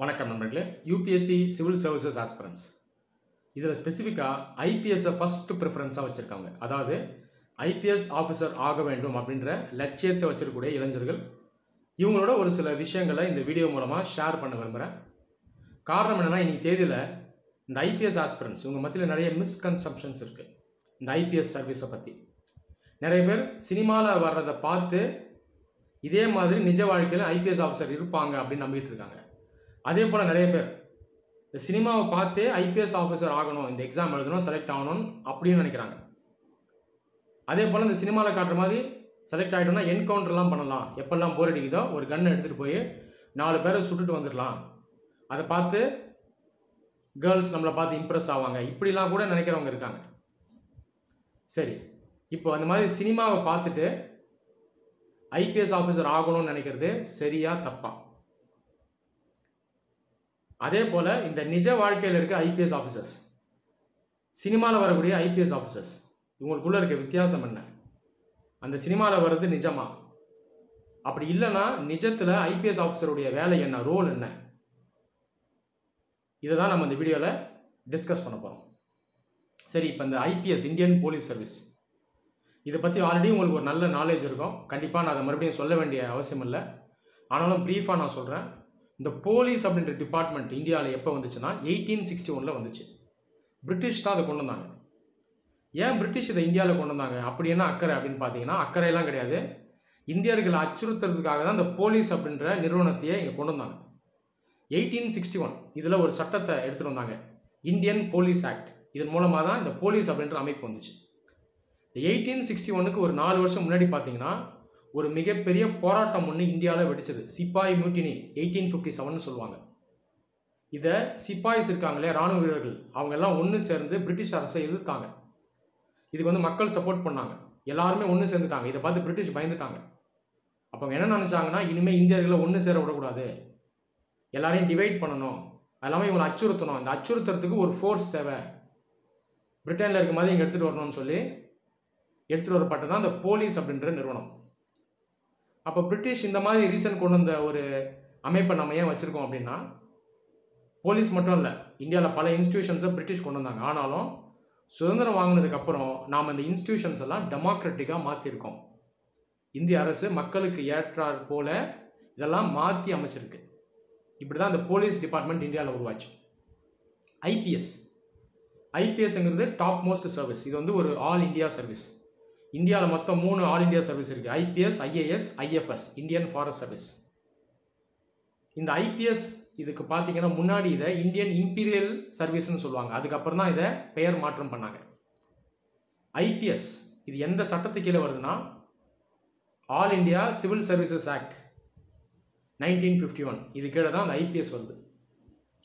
வணக்கம் நண்பர்களே. UPSC civil services aspirants இதில் ஸ்பெசிஃபிக்காக ஐபிஎஸ்ஸை ஃபஸ்ட்டு ப்ரிஃபரன்ஸாக வச்சுருக்காங்க. அதாவது ஐபிஎஸ் ஆஃபீஸர் ஆக வேண்டும் அப்படின்ற லட்சியத்தை வச்சிருக்கக்கூடிய இளைஞர்கள் இவங்களோட ஒரு சில விஷயங்களை இந்த வீடியோ மூலமாக ஷேர் பண்ண விரும்புகிறேன். காரணம் என்னென்னா, இன்றைக்கி தேதியில் இந்த ஐபிஎஸ் ஆஸ்பிரன்ஸ் இவங்க மத்தியில் நிறைய மிஸ்கன்செப்ஷன்ஸ் இருக்குது. இந்த ஐபிஎஸ் சர்வீஸை பற்றி நிறைய பேர் சினிமாவில் வர்றதை பார்த்து இதே மாதிரி நிஜ வாழ்க்கையில் ஐபிஎஸ் ஆஃபீஸர் இருப்பாங்க அப்படின்னு நம்பிட்டு இருக்காங்க. அதே போல் நிறைய பேர் இந்த சினிமாவை பார்த்தே ஐபிஎஸ் ஆஃபீஸர் ஆகணும், இந்த எக்ஸாம் எழுதணும், செலக்ட் ஆகணும் அப்படின்னு நினைக்கிறாங்க. அதே போல் இந்த சினிமாவில் காட்டுற மாதிரி செலக்ட் ஆகிட்டோம்னா என்கவுண்டர்லாம் பண்ணலாம், எப்பெல்லாம் போர் அடிக்குதோ ஒரு கன்னை எடுத்துகிட்டு போய் 4 பேரை சுட்டுட்டு வந்துடலாம், அதை பார்த்து கேர்ள்ஸ் நம்மளை பார்த்து இம்ப்ரெஸ் ஆவாங்க, இப்படிலாம் கூட நினைக்கிறவங்க இருக்காங்க. சரி, இப்போ அந்த மாதிரி சினிமாவை பார்த்துட்டு ஐபிஎஸ் ஆஃபீஸர் ஆகணும்னு நினைக்கிறது சரியா தப்பா? அதே போல் இந்த நிஜ வாழ்க்கையில் இருக்க ஐபிஎஸ் ஆஃபீஸர்ஸ், சினிமாவில் வரக்கூடிய ஐபிஎஸ் ஆஃபீஸர்ஸ், இவங்களுக்குள்ளே இருக்க வித்தியாசம் என்ன? அந்த சினிமாவில் வர்றது நிஜமா? அப்படி இல்லைன்னா நிஜத்தில் ஐபிஎஸ் ஆஃபீஸருடைய வேலை என்ன, ரோல் என்ன? இதை தான் நம்ம இந்த வீடியோவில் டிஸ்கஸ் பண்ண போகிறோம். சரி, இப்போ இந்த ஐபிஎஸ் இந்தியன் போலீஸ் சர்வீஸ் இதை பற்றி ஆல்ரெடி உங்களுக்கு ஒரு நல்ல நாலேஜ் இருக்கும். கண்டிப்பாக நான் அதை மறுபடியும் சொல்ல வேண்டிய அவசியம் இல்லை. ஆனாலும் ப்ரீஃபாக நான் சொல்கிறேன். இந்த போலீஸ் அப்படின்ற டிபார்ட்மெண்ட் இந்தியாவில் எப்போ வந்துச்சுன்னா 1861 வந்துச்சு. பிரிட்டிஷ் தான் அதை கொண்டு வந்தாங்க. ஏன் பிரிட்டிஷ் இதை இந்தியாவில் கொண்டு வந்தாங்க? அப்படி என்ன அக்கறை அப்படின்னு பார்த்தீங்கன்னா, அக்கறையெல்லாம் கிடையாது. இந்தியர்களை அச்சுறுத்துறதுக்காக தான் இந்த போலீஸ் அப்படின்ற நிறுவனத்தையே இங்கே கொண்டு வந்தாங்க. 1861 இதில் ஒரு சட்டத்தை எடுத்துகிட்டு வந்தாங்க, இந்தியன் போலீஸ் ஆக்ட். இதன் மூலமாக தான் இந்த போலீஸ் அப்படின்ற அமைப்பு வந்துச்சு. இந்த 1861க்கு ஒரு 4 வருஷம் முன்னாடி பார்த்தீங்கன்னா ஒரு மிகப்பெரிய போராட்டம் ஒன்று இந்தியாவில் வெடிச்சது. சிப்பாய் மியூட்டினி 1857 சொல்லுவாங்க. இதை சிப்பாய்ஸ் இருக்காங்களே, இராணுவ வீரர்கள், அவங்க எல்லாம் ஒன்று சேர்ந்து பிரிட்டிஷ் அரசை எதிர்த்தாங்க. இதுக்கு மக்கள் சப்போர்ட் பண்ணாங்க, எல்லாருமே ஒன்று சேர்ந்துட்டாங்க. இதை பார்த்து பிரிட்டிஷ் பயந்துட்டாங்க. அப்போ அவங்க என்ன நினச்சாங்கன்னா, இனிமேல் இந்தியர்களை ஒன்று சேர விடக்கூடாது, எல்லாரையும் டிவைட் பண்ணணும், எல்லாமே இவங்களை அச்சுறுத்தணும். இந்த அச்சுறுத்துறதுக்கு ஒரு ஃபோர்ஸ் தேவை, பிரிட்டனில் இருக்க மாதிரி இங்கே எடுத்துகிட்டு வரணும்னு சொல்லி எடுத்துகிட்டு வரப்பட்டது தான் இந்த போலீஸ் அப்படின்ற நிறுவனம். அப்போ பிரிட்டிஷ் இந்த மாதிரி ரீசன் கொண்டு வந்த ஒரு அமைப்பை நம்ம ஏன் வச்சுருக்கோம் அப்படின்னா, போலீஸ் மட்டும் இல்லை, இந்தியாவில் பல இன்ஸ்டிடியூஷன்ஸை பிரிட்டிஷ் கொண்டு வந்தாங்க. ஆனாலும் சுதந்திரம் வாங்கினதுக்கப்புறம் நாம் இந்த இன்ஸ்டிடியூஷன்ஸ் எல்லாம் டெமோக்ராட்டிக்காக மாற்றிருக்கோம். இந்திய அரசு மக்களுக்கு ஏற்றாற் போல இதெல்லாம் மாற்றி அமைச்சிருக்கு. இப்படி தான் இந்த போலீஸ் டிபார்ட்மெண்ட் இந்தியாவில் உருவாச்சு. ஐபிஎஸ்ங்கிறது டாப் மோஸ்ட் சர்வீஸ். இது ஒரு ஆல் இந்தியா சர்வீஸ். இந்தியாவில் மொத்தம் 3 ஆல் இந்தியா சர்வீஸ் இருக்குது: IPS, IAS, IFS, Indian forest service. இந்த ஐபிஎஸ் இதுக்கு பார்த்தீங்கன்னா முன்னாடி இதை இந்தியன் இம்பீரியல் சர்வீஸ்ன்னு சொல்லுவாங்க. அதுக்கப்புறம் தான் இதை பெயர் மாற்றம் பண்ணாங்க. ஐபிஎஸ் இது எந்த சட்டத்துக்கு கீழே வருதுன்னா, all India civil services act 1951 இது கீழே தான் அந்த ஐபிஎஸ் வருது.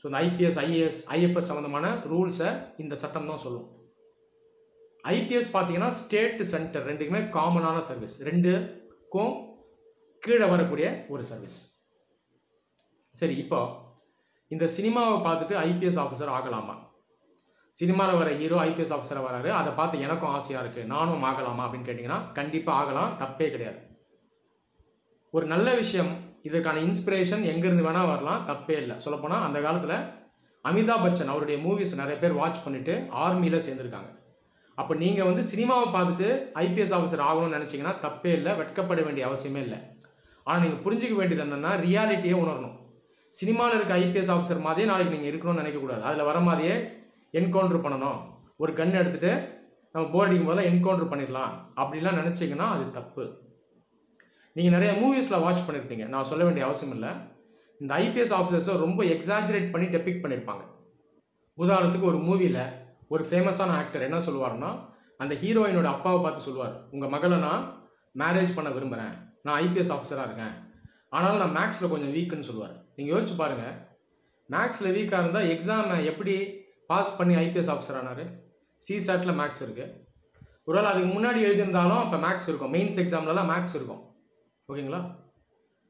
ஸோ இந்த ஐபிஎஸ், ஐஏஎஸ், ஐஎஃப்எஸ் சம்மந்தமான ரூல்ஸை இந்த சட்டம் தான் சொல்லும். ஐபிஎஸ் பார்த்தீங்கன்னா ஸ்டேட் சென்டர் ரெண்டுக்குமே காமனான சர்வீஸ், ரெண்டுக்கும் கீழே வரக்கூடிய ஒரு சர்வீஸ். சரி, இப்போ இந்த சினிமாவை பார்த்துட்டு ஐபிஎஸ் ஆஃபீஸர் ஆகலாமா? சினிமாவில் வர ஹீரோ ஐபிஎஸ் ஆஃபீஸராக வராரு, அதை பார்த்து எனக்கும் ஆசையாக இருக்குது, நானும் ஆகலாமா அப்படின்னு கேட்டிங்கன்னா கண்டிப்பாக ஆகலாம், தப்பே கிடையாது. ஒரு நல்ல விஷயம். இதற்கான இன்ஸ்பிரேஷன் எங்கேருந்து வேணால் வரலாம், தப்பே இல்லை. சொல்லப்போனால் அந்த காலத்தில் அமிதாப் பச்சன் அவருடைய மூவிஸ் நிறைய பேர் வாட்ச் பண்ணிவிட்டு ஆர்மியில் சேர்ந்துருக்காங்க. அப்போ நீங்கள் சினிமாவை பார்த்துட்டு ஐபிஎஸ் ஆஃபீஸர் ஆகணும்னு நினச்சிங்கன்னா தப்பே இல்லை, வெட்கப்பட வேண்டிய அவசியமே இல்லை. ஆனால் நீங்கள் புரிஞ்சிக்க வேண்டியது என்னென்னா, ரியாலிட்டியே உணரணும். சினிமாவில் இருக்க ஐபிஎஸ் ஆஃபீஸர் மாதிரியே நாளைக்கு நீங்கள் இருக்கணும்னு நினைக்கக்கூடாது. அதில் வர மாதிரியே என்கவுண்டர் பண்ணணும், ஒரு கன் எடுத்துகிட்டு நம்ம போர் அடிக்கும் போதெல்லாம் என்கவுண்டர் பண்ணிடலாம் அப்படிலாம் நினச்சிங்கன்னா அது தப்பு. நீங்கள் நிறைய மூவிஸில் வாட்ச் பண்ணியிருப்பீங்க, நான் சொல்ல வேண்டிய அவசியம் இல்லை. இந்த ஐபிஎஸ் ஆஃபீஸர்ஸை ரொம்ப எக்ஸாஜரேட் பண்ணி டெபிக் பண்ணியிருப்பாங்க. உதாரணத்துக்கு ஒரு மூவியில் ஒரு ஃபேமஸான ஆக்டர் என்ன சொல்லுவார்னா, அந்த ஹீரோயினோட அப்பாவை பார்த்து சொல்லுவார், உங்கள் மகளை நான் மேரேஜ் பண்ண விரும்புகிறேன், நான் ஐபிஎஸ் ஆஃபீஸராக இருக்கேன், ஆனாலும் நான் மேக்ஸில் கொஞ்சம் வீக்குன்னு சொல்லுவார். நீங்கள் யோசிச்சு பாருங்கள், மேக்ஸில் வீக்காக இருந்தால் எக்ஸாமை எப்படி பாஸ் பண்ணி ஐபிஎஸ் ஆஃபீஸர் ஆனார்? சிசாட்டில் மேக்ஸ் இருக்குது. ஒருவேளை அதுக்கு முன்னாடி எழுதியிருந்தாலும் அப்போ மேக்ஸ் இருக்கும், மெயின்ஸ் எக்ஸாம்லலாம் மேக்ஸ் இருக்கும். ஓகேங்களா?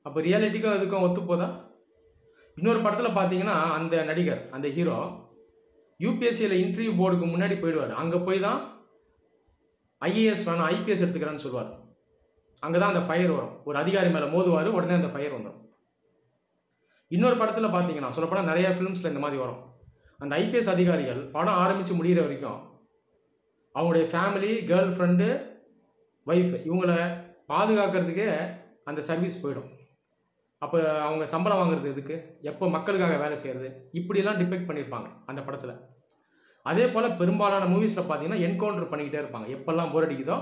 அப்போ ரியாலிட்டிக்கும் அதுக்கும் ஒத்து போதா? இன்னொரு படத்தில் பார்த்தீங்கன்னா அந்த நடிகர், அந்த ஹீரோ யூபிஎஸ்சியில் இன்டர்வியூ போர்டுக்கு முன்னாடி போயிடுவார். அங்கே போய் தான் ஐஏஎஸ் வேணாம் ஐபிஎஸ் எடுத்துக்கிறேன்னு சொல்லுவார். அங்கே தான் அந்த ஃபயர் வரும், ஒரு அதிகாரி மேலே மோதுவார், உடனே அந்த ஃபயர் வந்துடும். இன்னொரு படத்தில் பார்த்தீங்கன்னா சொல்லப்போனால் நிறைய ஃபிலிம்ஸில் இந்த மாதிரி வரும். அந்த ஐபிஎஸ் அதிகாரிகள் படம் ஆரம்பித்து முடிகிற வரைக்கும் அவங்களுடைய ஃபேமிலி, கேர்ள் ஃப்ரெண்டு, ஒய்ஃப் இவங்கள பாதுகாக்கிறதுக்கே அந்த சர்வீஸ் போயிடும். அப்போ அவங்க சம்பளம் வாங்குறது எதுக்கு? எப்போ மக்களுக்காக வேலை செய்கிறது? இப்படிலாம் டிபெக்ட் பண்ணியிருப்பாங்க அந்த படத்தில். அதே போல் பெரும்பாலான மூவிஸில் பார்த்தீங்கன்னா என்கவுண்டர் பண்ணிக்கிட்டே இருப்பாங்க. எப்போல்லாம் போர் அடிக்குதோ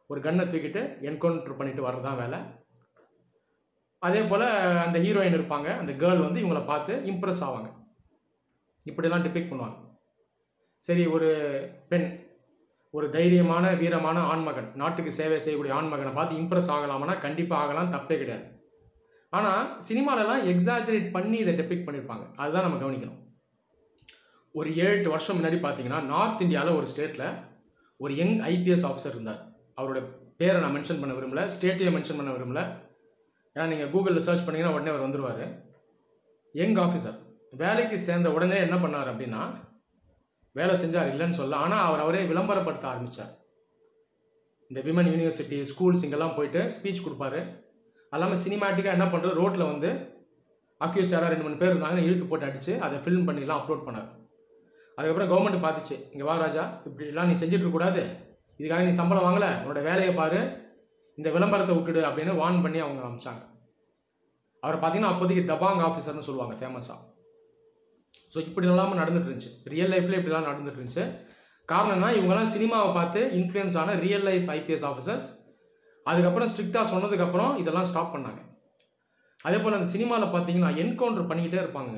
ஒரு கன்னை தூக்கிட்டு என்கவுண்டர் பண்ணிட்டு வர்றதான் வேலை. அதே போல் அந்த ஹீரோயின் இருப்பாங்க, அந்த கேர்ள் வந்து இவங்களை பார்த்து இம்ப்ரெஸ் ஆவாங்க. இப்படிலாம் டிபெக்ட் பண்ணுவாங்க. சரி, ஒரு பெண், ஒரு தைரியமான வீரமான ஆண்மகன், நாட்டுக்கு சேவை செய்யக்கூடிய ஆண்மகனை பார்த்து இம்ப்ரெஸ் ஆகலாம்னா கண்டிப்பாக ஆகலாம், தப்பே கிடையாது. ஆனால் சினிமாலெலாம் எக்ஸாஜரேட் பண்ணி இதை டெபிக்ட் பண்ணியிருப்பாங்க. அதுதான் நம்ம கவனிக்கணும். ஒரு 7-8 வருஷம் முன்னாடி பார்த்தீங்கன்னா நார்த் இந்தியாவில் ஒரு ஸ்டேட்டில் ஒரு யங் ஐபிஎஸ் ஆஃபீஸர் இருந்தார். அவரோட பேரை நான் மென்ஷன் பண்ண விரும்பல, ஸ்டேட்டையும் மென்ஷன் பண்ண விரும்பல. ஏன்னா நீங்கள் கூகுளில் சர்ச் பண்ணிங்கன்னா உடனே அவர் வந்துடுவார். யங் ஆஃபீஸர் வேலைக்கு சேர்ந்த உடனே என்ன பண்ணார் அப்படின்னா, வேலை செஞ்சார் இல்லைன்னு சொல்ல, ஆனால் அவரே விளம்பரப்படுத்த ஆரம்பித்தார். இந்த விமன் யூனிவர்சிட்டி, ஸ்கூல்ஸ் இங்கெல்லாம் போயிட்டு ஸ்பீச் கொடுப்பாரு. அது இல்லாமல் சினிமேட்டிக்காக என்ன பண்ணுறது, ரோட்டில் வந்து அக்யூஸ் யாராவது 2-3 பேர் இருந்தாங்கன்னு இழுத்து போட்டு அடித்து அதை ஃபில்ம் பண்ணிலாம் அப்லோட் பண்ணார். அதுக்கப்புறம் கவர்மெண்ட் பார்த்துச்சு, இங்கே வா ராஜா, இப்படிலாம் நீ செஞ்சிட்ருக்கூடாது, இதுக்காக நீ சம்பளம் வாங்கலை, உன்னோட வேலையை பாரு, இந்த விளம்பரத்தை விட்டுடு அப்படின்னு வார்ன் பண்ணி அவங்க அனுப்பிச்சாங்க. அவரை பார்த்தீங்கன்னா அப்போதைக்கு தபாங் ஆஃபீஸர்னு சொல்லுவாங்க ஃபேமஸாக. ஸோ இப்படி இல்லாமல் நடந்துட்டு இருந்துச்சு, ரியல் லைஃப்லேயே இப்படிலாம் நடந்துட்டு இருந்துச்சு. காரணம்னா இவங்கெல்லாம் சினிமாவை பார்த்து இன்ஃப்ளூயன்ஸ் ஆன ரியல் லைஃப் ஐபிஎஸ் ஆஃபீஸர்ஸ். அதுக்கப்புறம் ஸ்ட்ரிக்டாக சொன்னதுக்கப்புறம் இதெல்லாம் ஸ்டாப் பண்ணாங்க. அதே போல் அந்த சினிமாவில் பார்த்தீங்கன்னா என்கவுண்டர் பண்ணிக்கிட்டே இருப்பாங்க.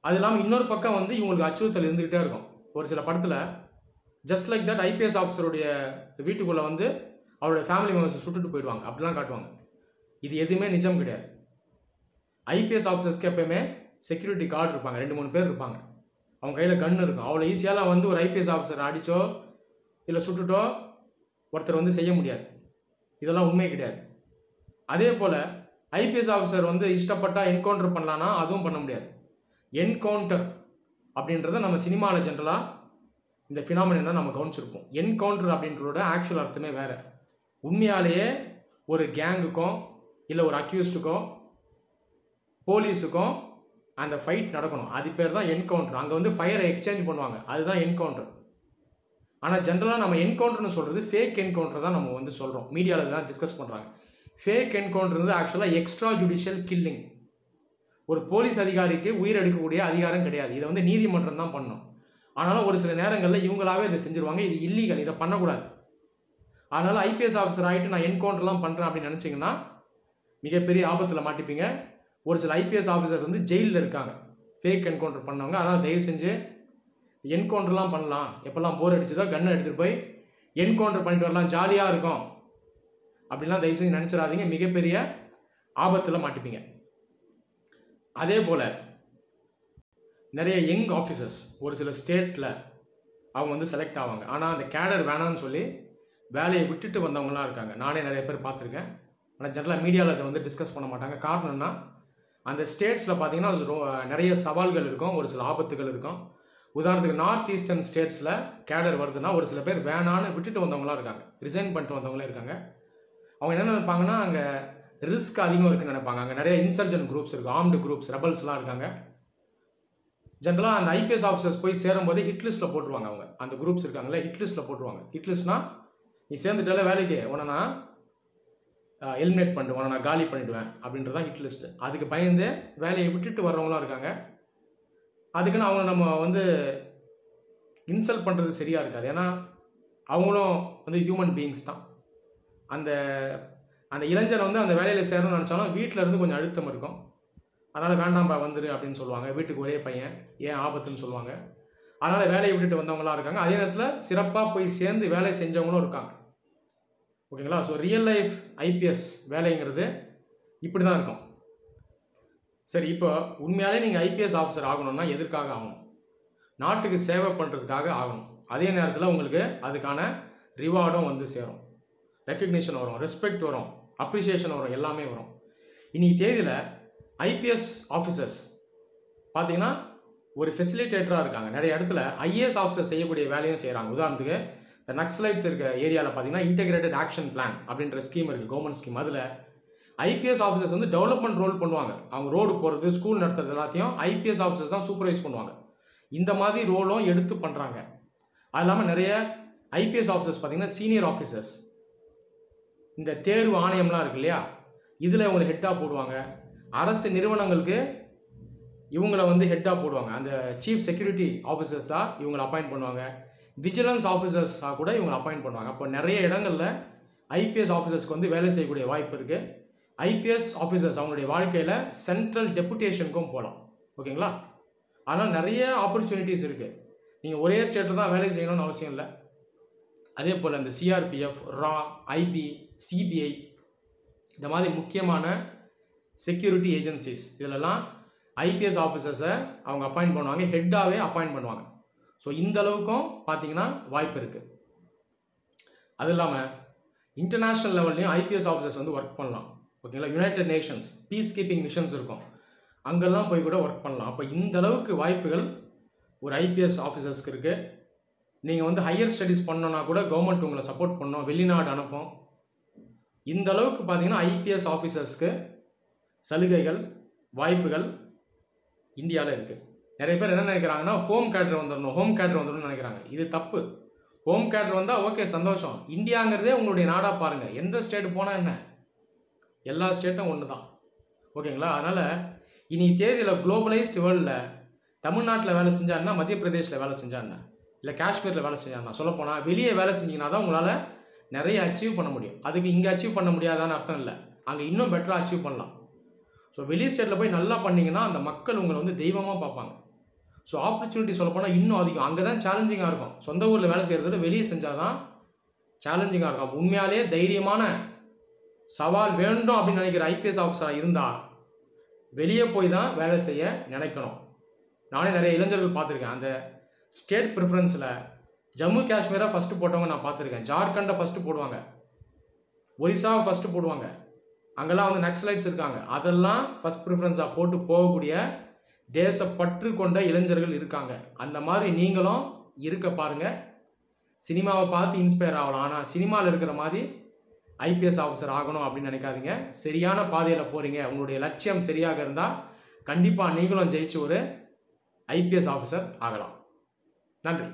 அது இல்லாமல் இன்னொரு பக்கம் வந்து இவங்களுக்கு அச்சுறுத்தல் இருந்துக்கிட்டே இருக்கும். ஒரு சில படத்தில் ஜஸ்ட் லைக் தட் ஐபிஎஸ் ஆஃபீஸருடைய வீட்டுக்குள்ளே வந்து அவருடைய ஃபேமிலி மெம்பர்ஸை சுட்டுட்டு போயிடுவாங்க, அப்படிலாம் காட்டுவாங்க. இது எதுவுமே நிஜம் கிடையாது. ஐபிஎஸ் ஆஃபீஸர்ஸ்க்கு எப்போயுமே செக்யூரிட்டி கார்டு இருப்பாங்க, 2-3 பேர் இருப்பாங்க, அவங்க கையில் கன்று இருக்கும். அவ்வளோ ஈஸியாலாம் வந்து ஒரு ஐபிஎஸ் ஆஃபீஸர் அடித்தோ இல்லை சுட்டுட்டோ ஒருத்தர் வந்து செய்ய முடியாது. இதெல்லாம் உண்மை கிடையாது. அதே போல் ஐபிஎஸ் ஆஃபீஸர் வந்து இஷ்டப்பட்டால் என்கவுண்டர் பண்ணலான்னா அதுவும் பண்ண முடியாது. என்கவுண்டர் அப்படின்றத நம்ம சினிமாவில் ஜென்ரலாக இந்த ஃபினாமினா நம்ம கவனிச்சிருப்போம். என்கவுண்டர் அப்படின்றதோட ஆக்சுவல் அர்த்தமே வேறு. உண்மையாலேயே ஒரு கேங்குக்கும் இல்லை ஒரு அக்யூஸ்டுக்கும் போலீஸுக்கும் அந்த ஃபைட் நடக்கணும், அது பேர் தான் என்கவுண்டர். அங்கே வந்து ஃபயரை எக்ஸ்சேஞ்ச் பண்ணுவாங்க, அதுதான் என்கவுண்டர். ஆனால் ஜென்ரலாக நம்ம என்கவுண்டர்னு சொல்கிறது ஃபேக் என்கவுண்டர் தான் நம்ம வந்து சொல்கிறோம். மீடியாவில் தான் டிஸ்கஸ் பண்ணுறாங்க. ஃபேக் என்கவுண்டர் ஆக்சுவலாக எக்ஸ்ட்ரா ஜுடிஷியல் கில்லிங். ஒரு போலீஸ் அதிகாரிக்கு உயிர் எடுக்கக்கூடிய அதிகாரம் கிடையாது, இதை வந்து நீதிமன்றம் தான் பண்ணணும். ஆனாலும் ஒரு சில நேரங்களில் இவங்களாவே இதை செஞ்சுருவாங்க. இது இல்லீகல், இதை பண்ணக்கூடாது. அதனால் ஐபிஎஸ் ஆஃபீஸர் ஆகிட்டு நான் என்கவுண்டர்லாம் பண்ணுறேன் அப்படின்னு நினச்சிங்கன்னா மிகப்பெரிய ஆபத்தில் மாட்டிப்பீங்க. ஒரு சில ஐபிஎஸ் ஆஃபீஸர் வந்து ஜெயிலில் இருக்காங்க ஃபேக் என்கவுண்டர் பண்ணவங்க. அதனால் தயவு செஞ்சு என்கவுண்டர்லாம் பண்ணலாம், எப்போல்லாம் போர் அடிச்சுதோ கன்னை எடுத்துகிட்டு போய் என்கவுண்டர் பண்ணிட்டு வரலாம், ஜாலியாக இருக்கும் அப்படின்லாம் தயவு செஞ்சு நினச்சிடாதீங்க, மிகப்பெரிய ஆபத்தில் மாட்டிப்பீங்க. அதே போல் நிறைய யங் ஆஃபீஸர்ஸ் ஒரு சில ஸ்டேட்டில் அவங்க வந்து செலக்ட் ஆவாங்க. ஆனால் அந்த கேடர் வேணான்னு சொல்லி வேலையை விட்டுட்டு வந்தவங்களாம் இருக்காங்க. நானே நிறைய பேர் பார்த்துருக்கேன். ஆனால் ஜென்ரலாக மீடியாவில் அதை வந்து டிஸ்கஸ் பண்ண மாட்டாங்க. காரணம்னா அந்த ஸ்டேட்ஸில் பார்த்தீங்கன்னா நிறைய சவால்கள் இருக்கும், ஒரு சில ஆபத்துகள் இருக்கும். உதாரணத்துக்கு நார்த் ஈஸ்டர்ன் ஸ்டேட்ஸில் கேடர் வருதுன்னா ஒரு சில பேர் வேணான்னு விட்டுட்டு வந்தவங்களாம் இருக்காங்க, ரிசைன் பண்ணிட்டு வந்தவங்களே இருக்காங்க. அவங்க என்ன நினைப்பாங்கன்னா அங்கே ரிஸ்க் அதிகம் இருக்குன்னு நினைப்பாங்க. அங்கே நிறைய இன்சர்ஜென்ட் குரூப்ஸ் இருக்குது, ஆர்ம்டு குரூப்ஸ், ரெபல்ஸ்லாம் இருக்காங்க. ஜென்ரலாக அந்த ஐபிஎஸ் ஆஃபீஸர்ஸ் போய் சேரும்போதே ஹிட் லிஸ்ட்டில் போட்டுருவாங்க. அவங்க அந்த குரூப்ஸ் இருக்காங்களே ஹிட் லிஸ்ட்டில் போட்டுருவாங்க. ஹிட் லிஸ்ட்னா நீ சேர்ந்துட்டால வேலைக்கு உன்னை நான் எலிமினேட் பண்ணிட்டு உன்னை நான் காலி பண்ணிவிடுவேன் அப்படின்றதான் ஹிட் லிஸ்ட்டு. அதுக்கு பயந்து வேலையை விட்டுட்டு வர்றவங்களாம் இருக்காங்க. அதுக்குன்னு அவங்க நம்ம வந்து இன்சல்ட் பண்ணுறது சரியாக இருக்காது. ஏன்னா அவங்களும் வந்து ஹியூமன் பீயிங்ஸ் தான். அந்த அந்த இளைஞர் வந்து அந்த வேலையில் சேரணும்னு நினச்சாலும் வீட்டில் இருந்து கொஞ்சம் அழுத்தம் இருக்கும். அதனால் வேண்டாம்பா வந்துரு அப்படின்னு சொல்லுவாங்க. வீட்டுக்கு ஒரே பையன், ஏன் ஆபத்துன்னு சொல்லுவாங்க. அதனால் வேலையை விட்டுட்டு வந்தவங்களாம் இருக்காங்க. அதே நேரத்தில் சிறப்பாக போய் சேர்ந்து வேலை செஞ்சவங்களும் இருக்காங்க. ஓகேங்களா? ஸோ ரியல் லைஃப் ஐபிஎஸ் வேலைங்கிறது இப்படி தான் இருக்கும். சரி, இப்போ உண்மையாலே நீங்கள் ஐபிஎஸ் ஆஃபீஸர் ஆகணும்னா எதற்காக ஆகணும்? நாட்டுக்கு சேவை பண்ணுறதுக்காக ஆகணும். அதே நேரத்தில் உங்களுக்கு அதுக்கான ரிவார்டும் வந்து சேரும், ரெக்கக்னிஷன் வரும், ரெஸ்பெக்ட் வரும், அப்ரிசியேஷன் வரும், எல்லாமே வரும். இன்னைக்கு தேதியில் ஐபிஎஸ் ஆஃபீஸர்ஸ் பார்த்தீங்கன்னா ஒரு ஃபெசிலிட்டேட்டராக இருக்காங்க. நிறைய இடத்துல ஐஏஎஸ் ஆஃபீஸர் செய்யக்கூடிய வேலையும் செய்கிறாங்க. உதாரணத்துக்கு இந்த நக்சலைட்ஸ் இருக்க ஏரியாவில் பார்த்தீங்கன்னா இன்டெகிரேட்டட் ஆக்ஷன் பிளான் அப்படின்ற ஸ்கீம் இருக்குது, கவர்மெண்ட் ஸ்கீம். அதில் ஐபிஎஸ் ஆஃபீஸர்ஸ் வந்து டெவலப்மெண்ட் ரோல் பண்ணுவாங்க. அவங்க ரோடு போகிறது, ஸ்கூல் நடத்துறது எல்லாத்தையும் ஐபிஎஸ் ஆஃபீஸர்ஸ் தான் சூப்பர்வைஸ் பண்ணுவாங்க. இந்த மாதிரி ரோலும் எடுத்து பண்ணுறாங்க. அது இல்லாமல் நிறைய ஐபிஎஸ் ஆஃபீஸர்ஸ் பார்த்தீங்கன்னா சீனியர் ஆஃபீஸர்ஸ், இந்த தேர்வு ஆணையம்லாம் இருக்கு இல்லையா, இதில் இவங்களை ஹெட்டாக போடுவாங்க. அரசு நிறுவனங்களுக்கு இவங்கள வந்து ஹெட்டாக போடுவாங்க. அந்த சீஃப் செக்யூரிட்டி ஆஃபீஸர்ஸாக இவங்களை அப்பாயிண்ட் பண்ணுவாங்க. விஜிலன்ஸ் ஆஃபீஸர்ஸாக கூட இவங்களை அப்பாயிண்ட் பண்ணுவாங்க. அப்போ நிறைய இடங்களில் ஐபிஎஸ் ஆஃபீஸர்ஸ்க்கு வந்து வேலை செய்யக்கூடிய வாய்ப்பு இருக்குது. ஐபிஎஸ் ஆஃபீஸர்ஸ் அவங்களுடைய வாழ்க்கையில் சென்ட்ரல் டெபுடேஷனுக்கும் போகலாம். ஓகேங்களா? ஆனால் நிறைய ஆப்பர்ச்சுனிட்டிஸ் இருக்குது. நீங்கள் ஒரே ஸ்டேட்டில் தான் வேலை செய்யணும்னு அவசியம் இல்லை. அதே போல் இந்த சிஆர்பிஎஃப், ரா, ஐபி, சிபிஐ, இந்த மாதிரி முக்கியமான செக்யூரிட்டி ஏஜென்சிஸ் இதிலெல்லாம் ஐபிஎஸ் ஆஃபீஸர்ஸை அவங்க அப்பாயிண்ட் பண்ணுவாங்க, ஹெட்டாகவே அப்பாயிண்ட் பண்ணுவாங்க. ஸோ இந்த அளவுக்கும் பார்த்தீங்கன்னா வாய்ப்பு இருக்குது. அது இல்லாமல் இன்டர்நேஷ்னல் லெவல்லையும் ஐபிஎஸ் ஆஃபீஸர்ஸ் வந்து ஒர்க் பண்ணலாம். ஓகேங்களா? United nations peace keeping missions இருக்கும், அங்கெல்லாம் போய் கூட ஒர்க் பண்ணலாம். அப்போ இந்த அளவுக்கு வாய்ப்புகள் ஒரு ஐபிஎஸ் ஆஃபீஸர்ஸ்க்கு இருக்குது. நீங்கள் வந்து ஹையர் ஸ்டடீஸ் பண்ணோன்னா கூட கவர்மெண்ட் உங்களை சப்போர்ட் பண்ணோம், வெளிநாடு அனுப்பும். இந்த அளவுக்கு பார்த்தீங்கன்னா ஐபிஎஸ் ஆஃபீஸர்ஸ்க்கு சலுகைகள், வாய்ப்புகள் இந்தியாவில் இருக்குது. நிறைய பேர் என்ன நினைக்கிறாங்கன்னா ஹோம் கேடர் வந்துடணும்னு நினைக்கிறாங்க. இது தப்பு. ஹோம் கேடர் வந்தால் ஓகே, சந்தோஷம். இந்தியாங்கிறதே உங்களுடைய நாடாக பாருங்கள். எந்த ஸ்டேட்டு போனால் என்ன, எல்லா ஸ்டேட்டும் ஒன்று தான். ஓகேங்களா? அதனால் இனி தேதியில் குளோபலைஸ்டு வேர்ல்டில் தமிழ்நாட்டில் வேலை செஞ்சாருன்னா, மத்திய பிரதேசில் வேலை செஞ்சாருன்னா, இல்லை காஷ்மீரில் வேலை செஞ்சாருன்னா, சொல்லப்போனால் வெளியே வேலை செஞ்சிங்கன்னா தான் உங்களால் நிறைய அச்சீவ் பண்ண முடியும். அதுக்கு இங்கே அச்சீவ் பண்ண முடியாதான்னு அர்த்தம் இல்லை, அங்கே இன்னும் பெட்டராக அச்சீவ் பண்ணலாம். ஸோ வெளி ஸ்டேட்டில் போய் நல்லா பண்ணிங்கன்னா அந்த மக்கள் உங்களை வந்து தெய்வமாக பார்ப்பாங்க. ஸோ ஆப்பர்ச்சுனிட்டி சொல்லப்போனால் இன்னும் அதிகம். அங்கே தான் சேலஞ்சிங்காக இருக்கும். சொந்த ஊரில் வேலை செய்கிறத வெளியே செஞ்சால் தான் சேலஞ்சிங்காக இருக்கும். உண்மையாலே தைரியமான சவால் வேண்டும் அப்படின்னு நினைக்கிற ஐபிஎஸ் ஆஃபீஸராக இருந்தால் வெளியே போய் தான் வேலை செய்ய நினைக்கணும். நானே நிறைய இளைஞர்கள் பார்த்துருக்கேன். அந்த ஸ்டேட் ப்ரிஃபரன்ஸில் ஜம்மு காஷ்மீராக ஃபஸ்ட்டு போட்டவங்க நான் பார்த்துருக்கேன். ஜார்க்கண்டை ஃபஸ்ட்டு போடுவாங்க, ஒரிசாவை ஃபஸ்ட்டு போடுவாங்க. அங்கெல்லாம் வந்து நக்சலைட்ஸ் இருக்காங்க, அதெல்லாம் ஃபஸ்ட் ப்ரிஃபரன்ஸாக போட்டு போகக்கூடிய தேசப்பற்று கொண்ட இளைஞர்கள் இருக்காங்க. அந்த மாதிரி நீங்களும் இருக்க பாருங்கள். சினிமாவை பார்த்து இன்ஸ்பயர் ஆகலாம், ஆனால் சினிமாவில் இருக்கிற மாதிரி ஐபிஎஸ் ஆஃபீஸர் ஆகணும் அப்படின்னு நினைக்காதீங்க. சரியான பாதையில் போகிறீங்க, உங்களுடைய லட்சியம் சரியாக இருந்தால் கண்டிப்பாக நீங்களும் ஜெயிச்சு ஒரு ஐபிஎஸ் ஆஃபீஸர் ஆகலாம். நன்றி.